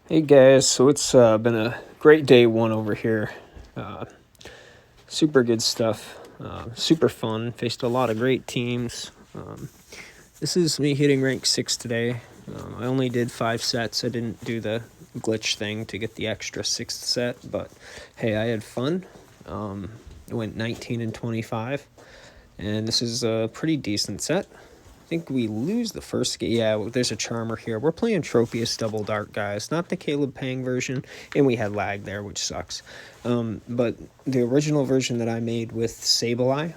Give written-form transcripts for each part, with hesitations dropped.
Hey guys, so it's been a great day one over here. Uh, Super good stuff. Super fun. Faced a lot of great teams. This is me hitting rank 6 today. I only did 5 sets. I didn't do the glitch thing to get the extra 6th set, but hey, I had fun. I went 19 and 25, and this is a pretty decent set. I think we lose the first game. Yeah, there's a charmer here. We're playing Tropius Double Dark, guys, not the Caleb Pang version, and we had lag there, which sucks. But the original version that I made with Sableye,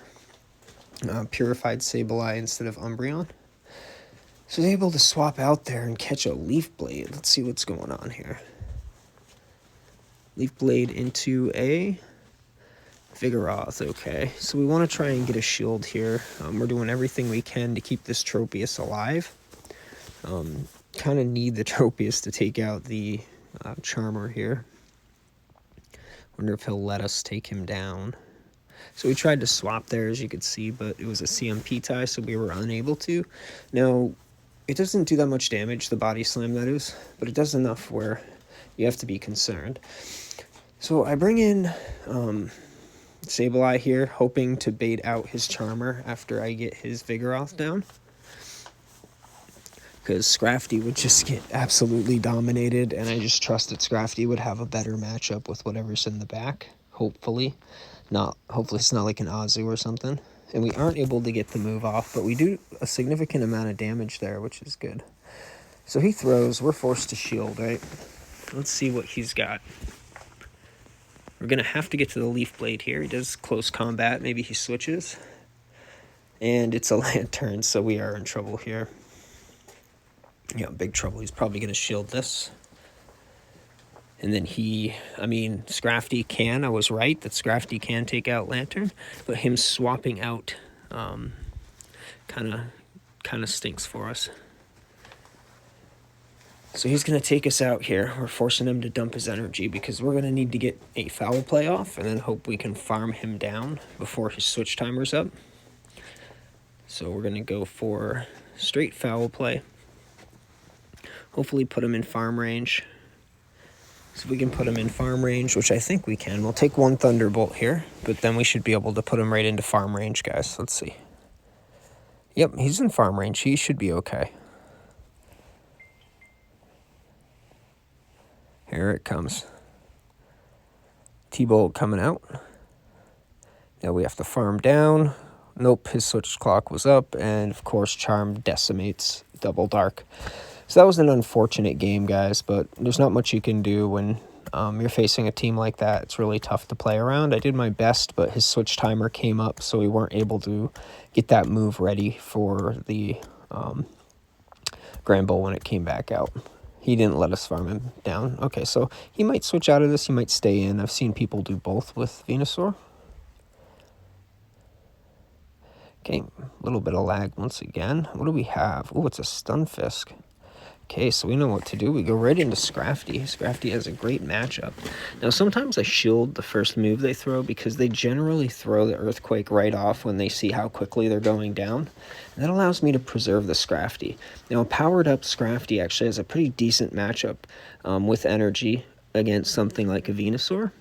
purified Sableye instead of Umbreon. So I was able to swap out there and catch a Leaf Blade. Let's see what's going on here. Leaf Blade into a Vigoroth, okay. So we want to try and get a shield here. We're doing everything we can to keep this Tropius alive. Kind of need the Tropius to take out the Charmer here. Wonder if he'll let us take him down. So we tried to swap there, as you could see, but it was a CMP tie, so we were unable to. Now, it doesn't do that much damage, the body slam that is, but it does enough where you have to be concerned. So I bring in Sableye here, hoping to bait out his Charmer after I get his Vigoroth down. Because Scrafty would just get absolutely dominated, and I just trust that Scrafty would have a better matchup with whatever's in the back, hopefully. Hopefully it's not like an Azu or something. And we aren't able to get the move off, but we do a significant amount of damage there, which is good. So he throws, we're forced to shield, right? Let's see what he's got. We're going to have to get to the Leaf Blade here. He does close combat. Maybe he switches. And it's a Lantern, so we are in trouble here. Yeah, big trouble. He's probably going to shield this. And then Scrafty can. I was right that Scrafty can take out Lantern. But him swapping out kind of stinks for us. So he's going to take us out here. We're forcing him to dump his energy because we're going to need to get a foul play off and then hope we can farm him down before his switch timer's up. So we're going to go for straight foul play. Hopefully put him in farm range. So if we can put him in farm range, which I think we can. We'll take one Thunderbolt here, but then we should be able to put him right into farm range, guys. Let's see. Yep, he's in farm range. He should be okay. Here it comes. T-Bolt coming out. Now we have to farm down. Nope, his switch clock was up, and of course Charm decimates Double Dark. So that was an unfortunate game, guys, but there's not much you can do when you're facing a team like that. It's really tough to play around. I did my best, but his switch timer came up, so we weren't able to get that move ready for the Grand Bowl when it came back out. He didn't let us farm him down. Okay, so he might switch out of this. He might stay in. I've seen people do both with Venusaur. Okay, a little bit of lag once again. What do we have? Oh, it's a Stunfisk. Okay, so we know what to do. We go right into Scrafty. Scrafty has a great matchup. Now, sometimes I shield the first move they throw because they generally throw the Earthquake right off when they see how quickly they're going down. And that allows me to preserve the Scrafty. Now, a powered-up Scrafty actually has a pretty decent matchup with energy against something like a Venusaur,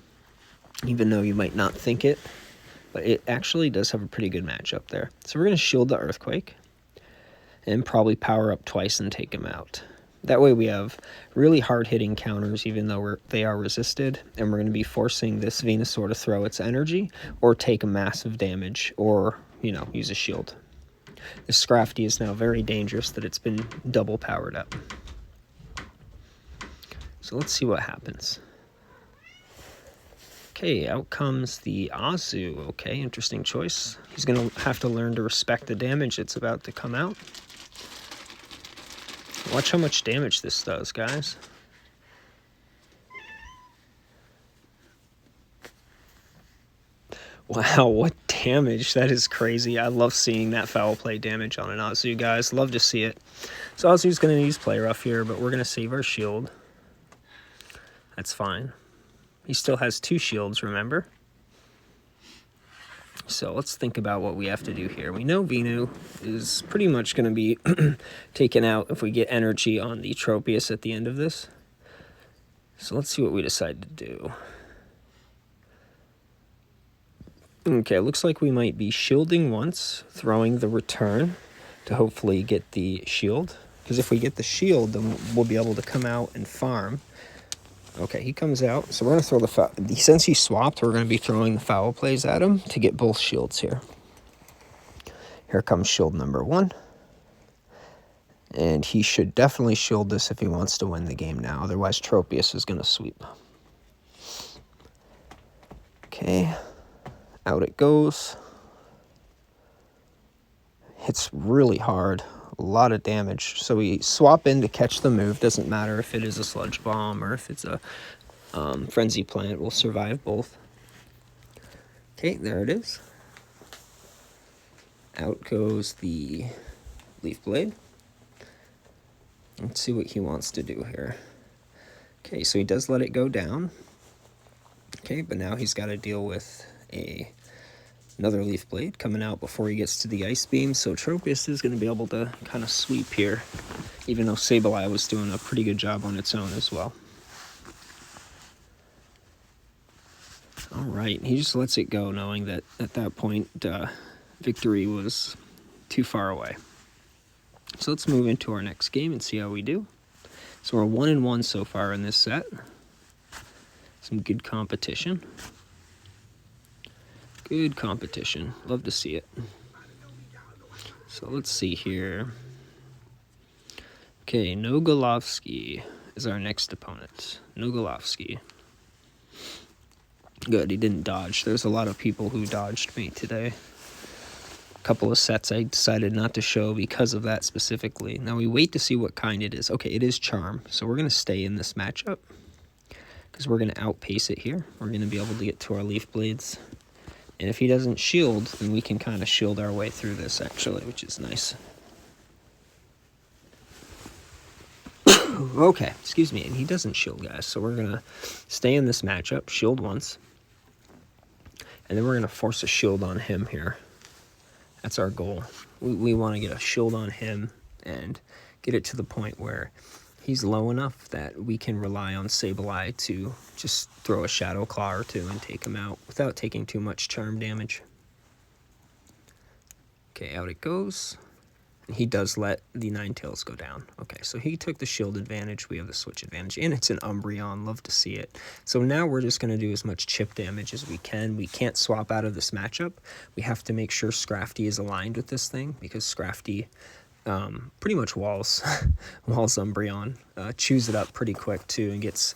even though you might not think it. But it actually does have a pretty good matchup there. So we're going to shield the Earthquake and probably power up twice and take him out. That way we have really hard-hitting counters, even though they are resisted, and we're going to be forcing this Venusaur to throw its energy or take a massive damage or, use a shield. This Scrafty is now very dangerous that it's been double powered up. So let's see what happens. Okay, out comes the Azu. Okay, interesting choice. He's going to have to learn to respect the damage that's about to come out. Watch how much damage this does, guys. Wow, what damage. That is crazy. I love seeing that foul play damage on an Azu, guys. Love to see it. So Azu's going to use Play Rough here, but we're going to save our shield. That's fine. He still has 2 shields, remember? So let's think about what we have to do here. We know Venu is pretty much going to be taken out if we get energy on the Tropius at the end of this. So let's see what we decide to do. Okay, it looks like we might be shielding once, throwing the return to hopefully get the shield. Because if we get the shield, then we'll be able to come out and farm. Okay, he comes out. So we're going to throw the foul. Since he swapped, we're going to be throwing the foul plays at him to get both shields here. Here comes shield number 1. And he should definitely shield this if he wants to win the game now. Otherwise, TROPIUS is going to sweep. Okay. Out it goes. Hits really hard. A lot of damage. So we swap in to catch the move. Doesn't matter if it is a sludge bomb or if it's a frenzy plant. We'll survive both. Okay, there it is. Out goes the leaf blade. Let's see what he wants to do here. Okay, so he does let it go down. Okay, but now he's got to deal with another leaf blade coming out before he gets to the ice beam. So TROPIUS is going to be able to kind of sweep here, even though Sableye was doing a pretty good job on its own as well. All right, he just lets it go, knowing that at that point victory was too far away. So let's move into our next game and see how we do. So we're 1-1 so far in this set. Some good competition. Good competition. Love to see it. So let's see here. Okay, Nogolovsky is our next opponent. Nogolovsky. Good, he didn't dodge. There's a lot of people who dodged me today. Couple of sets I decided not to show because of that specifically. Now we wait to see what kind it is. Okay, it is Charm, so we're going to stay in this matchup because we're going to outpace it here. We're going to be able to get to our leaf blades, and if he doesn't shield, then we can kind of shield our way through this actually, which is nice. Okay, excuse me, and he doesn't shield, guys, so we're going to stay in this matchup, shield once, and then we're going to force a shield on him here. That's our goal. We want to get a shield on him and get it to the point where he's low enough that we can rely on Sableye to just throw a Shadow Claw or two and take him out without taking too much charm damage. Okay, out it goes. He does let the Ninetales go down. Okay, so he took the shield advantage. We have the switch advantage, and it's an Umbreon. Love to see it. So now we're just going to do as much chip damage as we can. We can't swap out of this matchup. We have to make sure Scrafty is aligned with this thing, because Scrafty pretty much walls Umbreon. Chews it up pretty quick, too, and gets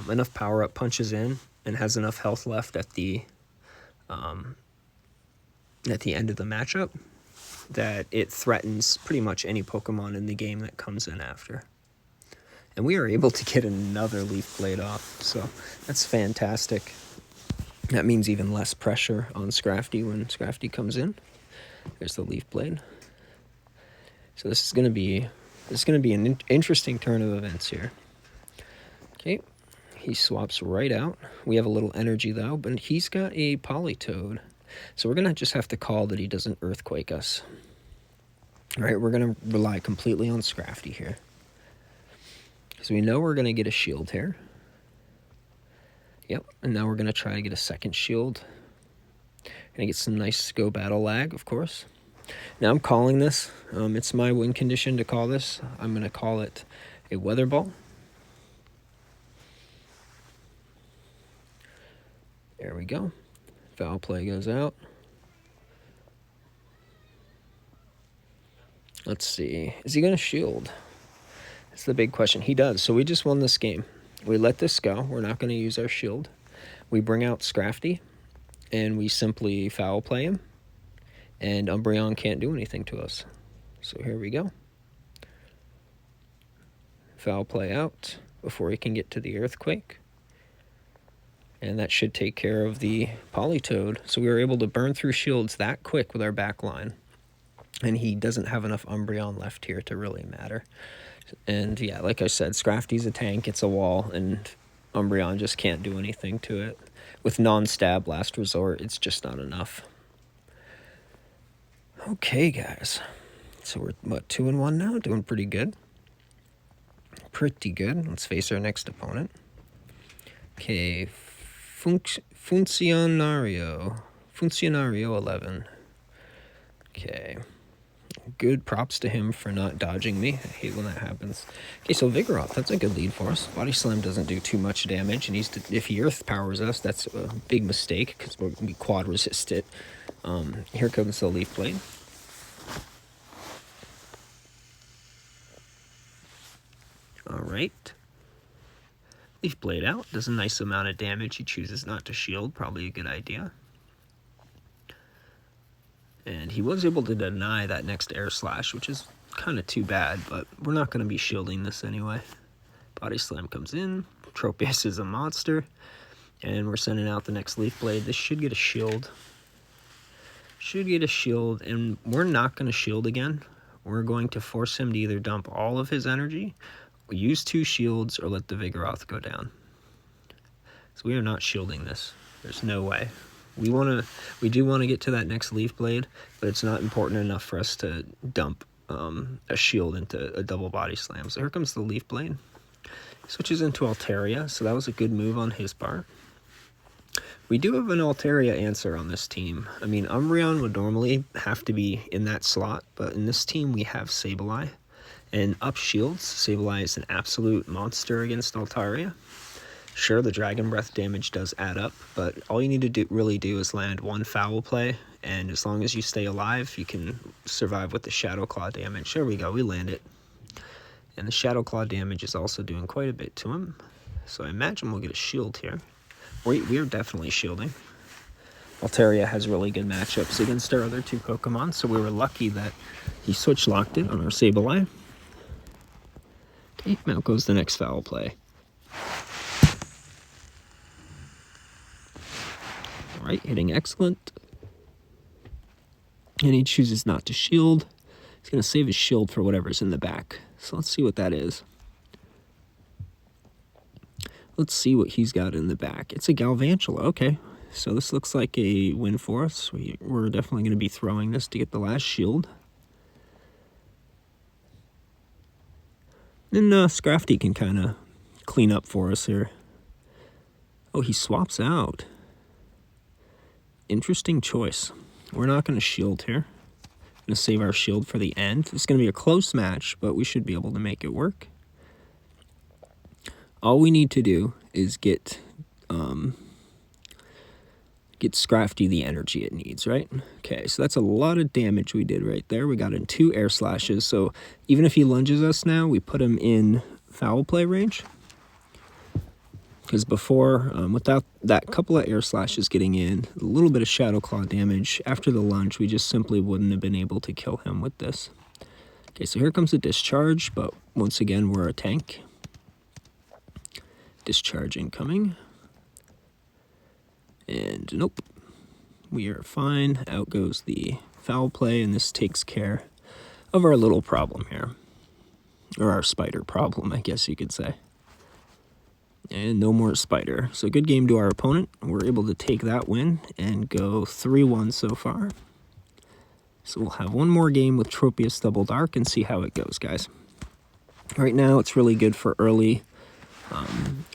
enough power-up punches in and has enough health left at the end of the matchup that it threatens pretty much any Pokemon in the game that comes in after. And we are able to get another Leaf Blade off, so that's fantastic. That means even less pressure on Scrafty when Scrafty comes in. There's the Leaf Blade. So this is going to be an interesting turn of events here. Okay, he swaps right out. We have a little energy though, but he's got a Politoed. So we're going to just have to call that he doesn't Earthquake us. All right, we're going to rely completely on Scrafty here. So we know we're going to get a shield here. Yep, and now we're going to try to get a second shield. Going to get some nice Go Battle lag, of course. Now I'm calling this. It's my win condition to call this. I'm going to call it a Weather Ball. There we go. Foul play goes out. Let's see. Is he going to shield? That's the big question. He does. So we just won this game. We let this go. We're not going to use our shield. We bring out Scrafty, and we simply foul play him. And Umbreon can't do anything to us. So here we go. Foul play out before he can get to the Earthquake. And that should take care of the Politoed. So we were able to burn through shields that quick with our back line. And he doesn't have enough Umbreon left here to really matter. And yeah, like I said, Scrafty's a tank, it's a wall, and Umbreon just can't do anything to it. With non-stab last resort, it's just not enough. Okay, guys. So we're, what, 2-1 now? Doing pretty good. Pretty good. Let's face our next opponent. Okay, Funcionario 11. Okay, good props to him for not dodging me. I hate when that happens. Okay, so Vigoroth, that's a good lead for us. Body Slam doesn't do too much damage, and if he Earth Powers us, that's a big mistake, because we quad resist it. Here comes the Leaf Blade. Alright. Leaf Blade out, does a nice amount of damage. He chooses not to shield, probably a good idea. And he was able to deny that next Air Slash, which is kind of too bad, but we're not going to be shielding this anyway. Body Slam comes in, Tropius is a monster, and we're sending out the next Leaf Blade. This should get a shield. And we're not going to shield again. We're going to force him to either dump all of his energy, use 2 shields, or let the Vigoroth go down. So we are not shielding this. There's no way. We do want to get to that next Leaf Blade, but it's not important enough for us to dump a shield into a double Body Slam. So here comes the Leaf Blade. Switches into Altaria, so that was a good move on his part. We do have an Altaria answer on this team. I mean, Umbreon would normally have to be in that slot, but in this team we have Sableye. And up shields, Sableye is an absolute monster against Altaria. Sure, the Dragon Breath damage does add up, but all you need to really do is land 1 Foul Play, and as long as you stay alive, you can survive with the Shadow Claw damage. There we go, we land it. And the Shadow Claw damage is also doing quite a bit to him, so I imagine we'll get a shield here. We are definitely shielding. Altaria has really good matchups against our other 2 Pokemon, so we were lucky that he switch-locked it on our Sableye. Okay, out goes the next Foul Play. Alright, hitting excellent. And he chooses not to shield. He's going to save his shield for whatever's in the back. So let's see what that is. Let's see what he's got in the back. It's a Galvantula. Okay, so this looks like a win for us. We're definitely going to be throwing this to get the last shield. And Scrafty can kind of clean up for us here. Oh, he swaps out. Interesting choice. We're not going to shield here. Going to save our shield for the end. It's going to be a close match, but we should be able to make it work. All we need to do is get Scrafty the energy it needs, right? Okay, so that's a lot of damage we did right there. We got in 2 Air Slashes, so even if he lunges us now, we put him in Foul Play range. Because before, without that couple of Air Slashes getting in, a little bit of Shadow Claw damage, after the lunge, we just simply wouldn't have been able to kill him with this. Okay, so here comes a Discharge, but once again, we're a tank. Discharge incoming. And nope, we are fine. Out goes the Foul Play, and this takes care of our little problem here. Or our spider problem, I guess you could say. And no more spider. So good game to our opponent. We're able to take that win and go 3-1 so far. So we'll have one more game with Tropius Double Dark and see how it goes, guys. Right now, it's really good for early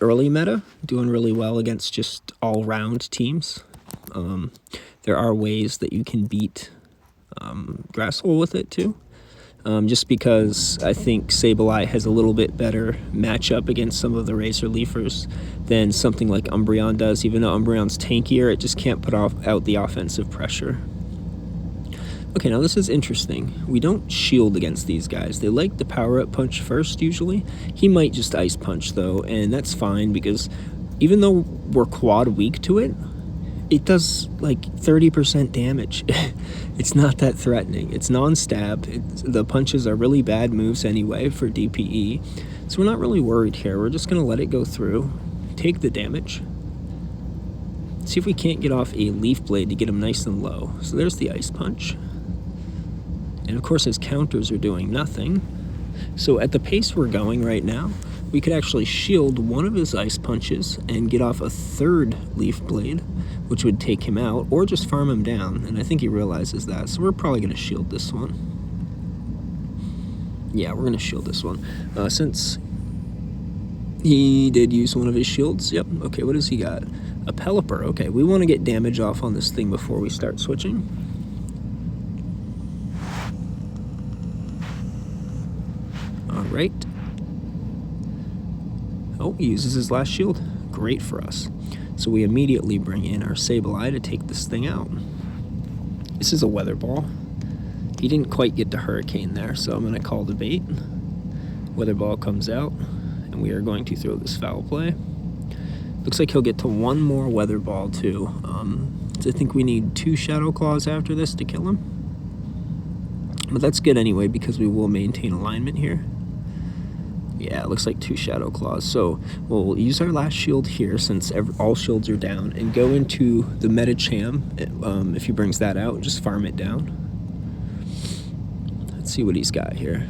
meta, doing really well against just all-round teams. There are ways that you can beat Grasshole with it too, just because I think Sableye has a little bit better matchup against some of the Razor Leafers than something like Umbreon does. Even though Umbreon's tankier, it just can't put out the offensive pressure. Okay, now this is interesting. We don't shield against these guys. They like the power-up punch first, usually. He might just Ice Punch, though, and that's fine, because even though we're quad weak to it, it does, like, 30% damage. It's not that threatening. It's non-stab. The punches are really bad moves anyway for DPE, so we're not really worried here. We're just going to let it go through, take the damage, see if we can't get off a Leaf Blade to get him nice and low. So there's the Ice Punch. And of course his counters are doing nothing. So at the pace we're going right now, we could actually shield one of his Ice Punches and get off a 3rd Leaf Blade, which would take him out, or just farm him down. And I think he realizes that, so we're probably going to shield this one. Yeah, we're going to shield this one. Since He did use one of his shields. Yep. Okay, what does he got? A Pelipper. Okay, we want to get damage off on this thing before we start switching. All right. Oh, he uses his last shield. Great for us. So we immediately bring in our Sableye to take this thing out. This is a Weather Ball. He didn't quite get to Hurricane there, so I'm going to call the bait. Weather Ball comes out, and we are going to throw this Foul Play. Looks like he'll get to one more Weather Ball, too. So I think we need 2 Shadow Claws after this to kill him. But that's good anyway, because we will maintain alignment here. Yeah, it looks like 2 Shadow Claws. So we'll use our last shield here, since all shields are down, and go into the Medicham. If he brings that out, just farm it down. Let's see what he's got here.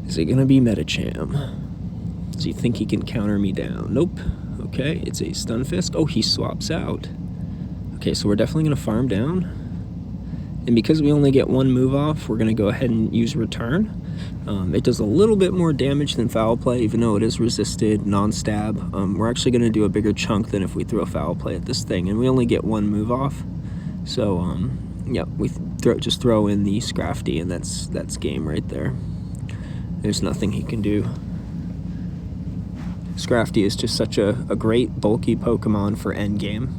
Is it going to be Medicham? Does he think he can counter me down? Nope. Okay, it's a Stunfisk. Oh, he swaps out. Okay, so we're definitely going to farm down. And because we only get 1 move off, we're going to go ahead and use Return. It does a little bit more damage than Foul Play, even though it is resisted, non-stab. We're actually going to do a bigger chunk than if we throw Foul Play at this thing. And we only get 1 move off. So, yeah, we just throw in the Scrafty, and that's game right there. There's nothing he can do. Scrafty is just such a great bulky Pokemon for endgame.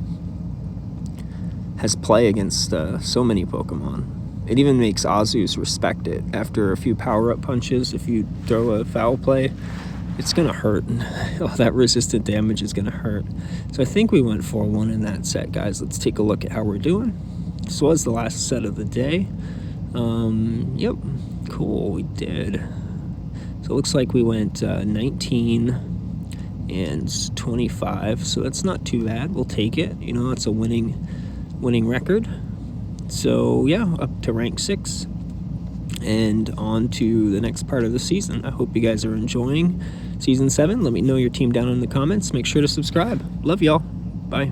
Has play against so many Pokemon. It even makes Azus respect it. After a few power-up punches, if you throw a Foul Play, it's going to hurt. Oh, that resistant damage is going to hurt. So I think we went 4-1 in that set, guys. Let's take a look at how we're doing. This was the last set of the day. Yep, cool, we did. So it looks like we went 19 and 25, so that's not too bad. We'll take it. You know, it's a winning record. So yeah, up to rank 6 and on to the next part of the season. I hope you guys are enjoying Season 7. Let me know your team down in the comments. Make sure to subscribe. Love y'all. Bye.